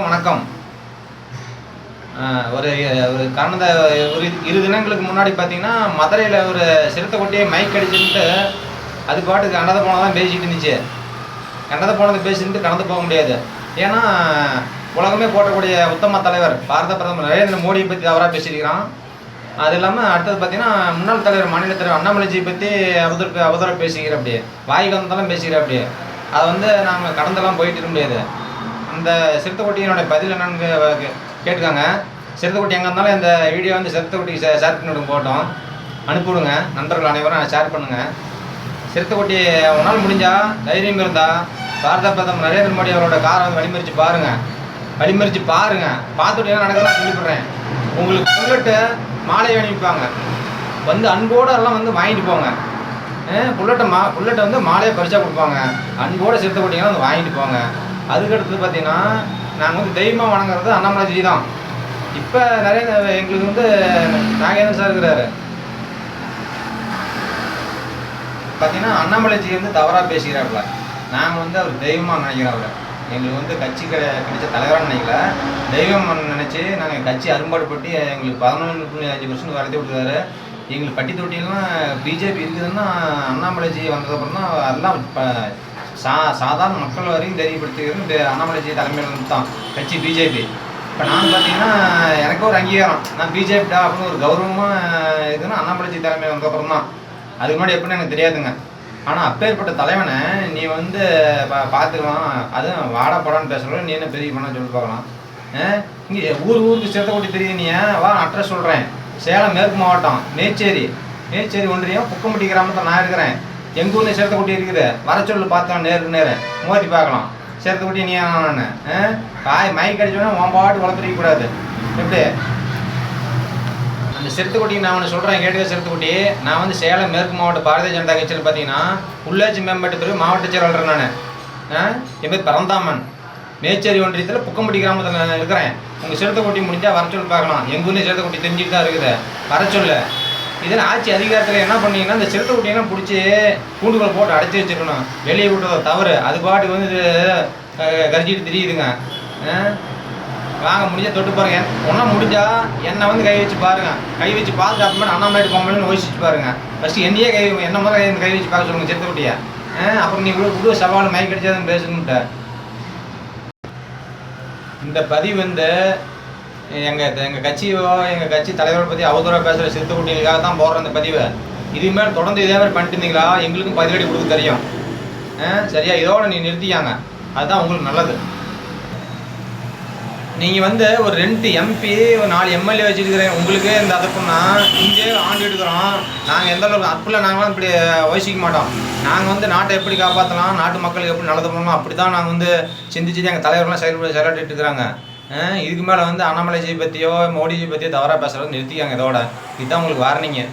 வணக்கம். ஒரு ஒரு கடந்த ஒரு 20 தினங்களுக்கு முன்னாடி பார்த்தீங்கன்னா, மதுரையில ஒரு சிறுத்தை குட்டியை மைக் அடிச்சுட்டு, அது பாட்டுக்கு கண்டத போனதான் பேசிட்டு இருந்துச்சு. கண்டத போனத பேசிட்டு கடந்து போக முடியாது. ஏன்னா, உலகமே போற்றக்கூடிய உத்தம தலைவர் பாரத பிரதமர் நரேந்திர மோடியை பற்றி தவறாக பேசியிருக்கிறான். அது இல்லாமல் அடுத்தது பார்த்தீங்கன்னா, முன்னாள் தலைவர் மாநில தலைவர் அண்ணாமலைஜியை பற்றி அவதூறாக பேசிக்கிற அப்படியே வாய்க்கு வந்தாலும் பேசிக்கிற அப்படியே அதை வந்து நாங்கள் கடந்தெல்லாம் போயிட்டு இருக்க முடியாது. அந்த சிறுத்தைக்குட்டியினுடைய பதில் என்னன்னு கேட்டுக்காங்க. சிறுத்தைக்குட்டி எங்கே இருந்தாலும் இந்த வீடியோ வந்து சிறுத்தைக்குட்டிக்கு ஷேர் பண்ணி போட்டோம் அனுப்பிவிடுங்க. நண்பர்கள் அனைவரும் ஷேர் பண்ணுங்கள். சிறுத்தைக்குட்டி உன்னால் முடிஞ்சால் தைரியம் இருந்தால் பாரத பிரதமர் நரேந்திர மோடி அவரோட காரை வந்து வழிமறித்து பாருங்கள். பார்த்துட்டு என்ன நடக்குதுன்னு சொல்லிவிடுறேன். உங்களுக்கு புல்லட்டு மாலை அனுப்பிப்பாங்க, வந்து அன்போடு எல்லாம் வந்து வாங்கிட்டு போங்க. புல்லட்டை வந்து மாலையை பறிச்சா கொடுப்பாங்க. அன்போடு சிறுத்தைக்குட்டிங்கன்னா வந்து வாங்கிட்டு போங்க. அதுக்கடுத்து பார்த்தீங்கன்னா, நாங்கள் வந்து தெய்வமாக வணங்குறது அண்ணாமலைஜி தான். இப்போ நிறைய எங்களுக்கு வந்து நாகேந்திரன் சார் இருக்கிறாரு. பார்த்தீங்கன்னா அண்ணாமலைஜி வந்து தவறாக பேசுகிறாப்புல. நாங்கள் வந்து அவர் தெய்வமாக நினைக்கிறாப்புல. எங்களுக்கு வந்து கட்சி கிடைச்ச தலைவராக நினைக்கல, தெய்வம் நினச்சி நாங்கள் கட்சி அரும்பாடுபட்டு எங்களுக்கு 11.5% வளர்த்தி கொடுத்துருக்காரு. எங்களுக்கு பட்டி தொட்டிலாம் பிஜேபி இருக்குதுன்னா அண்ணாமலைஜி வந்ததுக்கப்புறம் தான் அதெல்லாம் சாதாரண மக்கள் வரைக்கும் தெரியப்படுத்துகிறது அண்ணாமலைஜி தலைமையில் தான் கட்சி பிஜேபி. இப்போ நான் பார்த்தீங்கன்னா எனக்கு ஒரு அங்கீகாரம், நான் பிஜேபிடா அப்படின்னு ஒரு கௌரவமாக இருக்குதுன்னா அண்ணாமலைஜி தலைமையில் வந்ததுக்கப்புறம் தான். அதுக்கு முன்னாடி எப்படின்னு எனக்கு தெரியாதுங்க. ஆனால் அப்பேற்பட்ட தலைவனை நீ வந்து பார்த்துக்கலாம், அதுவும் வாடா போடான்னு பேசுகிறோம். நீ என்ன பெரிய பண்ண சொல்லி பார்க்கலாம். இங்கே ஊருக்கு சிறுத்தைக்குட்டி தெரியுது. நீ வா அட்ரஸ் சொல்கிறேன். சேலம் மேற்கு மாவட்டம் மேச்சேரி ஒன்றியம் புக்கம்பட்டி கிராமத்தில் நான் இருக்கிறேன். எங்கள் ஊரில் சிறுத்தைக்குட்டி இருக்குது. வர சொல்லு பார்த்தோம், நேரு மோதி பார்க்கலாம். சிறுத்தைக்குட்டி நீ நான் மைக் அடிச்சோன்னா உன் பாட்டு வளர்த்துக்கூடாது. எப்படி அந்த சிறுத்தைக்குட்டி நான் ஒன்று சொல்கிறேன் கேட்டுக்க. சிறுத்தைக்குட்டி நான் வந்து சேலம் மேற்கு மாவட்ட பாரதிய ஜனதா கட்சியில் பார்த்தீங்கன்னா உள்ளாட்சி மேம்பாட்டு பிரிவு மாவட்ட செயலாளர். நான் என் பேர் பரந்தாமன். மேச்சேரி ஒன்றியத்தில் புக்கம்பட்டி கிராமத்தில் இருக்கிறேன். உங்கள் சிறுத்தைக்குட்டி முடிஞ்சால் வர சொல்லி பார்க்கலாம். எங்கள் ஊரில் சிறுத்தைக்குட்டி தெரிஞ்சுட்டு தான் இருக்குது. வர சொல்லு. இதில் ஆட்சி அதிகாரத்தில் என்ன பண்ணீங்கன்னா, இந்த சிறுத்தைக்குட்டியெல்லாம் பிடிச்சி கூண்டுகளை போட்டு அடைச்சி வச்சுருக்கணும். வெளியே விட்டுறத தவறு. அது பாட்டுக்கு வந்து கரிச்சிட்டு தெரியுதுங்க. வாங்க முடிஞ்சால் தொட்டு பாருங்க. ஒன்றா முடிஞ்சால் என்னை வந்து கை வச்சு பாருங்கள். கை வச்சு பார்த்துட்டு அப்புறமேட்டு அண்ணாமலைட்டு போகணும்னு யோசிச்சு பாருங்கள். ஃபஸ்ட்டு என்னையே என்ன மாதிரி கை வச்சு பார்க்க சொல்லுங்கள் சிறுத்தைக்குட்டியை. அப்புறம் நீ விடு சவால் மைக் அடிச்சாதான் பேசணுன்ட்டு. இந்த பதிவு வந்து எங்கள் கட்சியோ எங்கள் கட்சி தலைவரை பற்றி அவதூறாக பேசுகிற சிறுத்தைக்குட்டிகளுக்காக தான் போடுற இந்த பதிவு. இதுமாதிரி தொடர்ந்து இதே மாதிரி பண்ணிட்டு இருந்தீங்களா எங்களுக்கும் பதிலடி கொடுக்க தெரியும். சரியா, இதோட நீ நிறுத்திக்காங்க. அதுதான் உங்களுக்கு நல்லது. நீங்கள் வந்து ஒரு 2 MP ஒரு 4 MLA வச்சுருக்கிறேன். உங்களுக்கு இந்த அதப்புன்னா இங்கே ஆண்டு எடுக்கிறோம். நாங்கள் எந்த அளவுக்கு அப்படிலாம் நாங்களாம் இப்படி யோசிக்க மாட்டோம். நாங்கள் வந்து நாட்டை எப்படி காப்பாற்றலாம், நாட்டு மக்களுக்கு எப்படி நல்லது பண்ணலாம், அப்படி தான் நாங்கள் வந்து சிந்திச்சு எங்கள் தலைவர்கள்லாம் செயலாற்றிட்டு இருக்கிறாங்க. இதுக்கு மேலே வந்து அண்ணாமலைஜி பற்றியோ மோடிஜி பற்றியோ தவறாக பேசுகிறது நிறுத்திக்காங்க. இதோட இதுதான் உங்களுக்கு வார்னிங்க.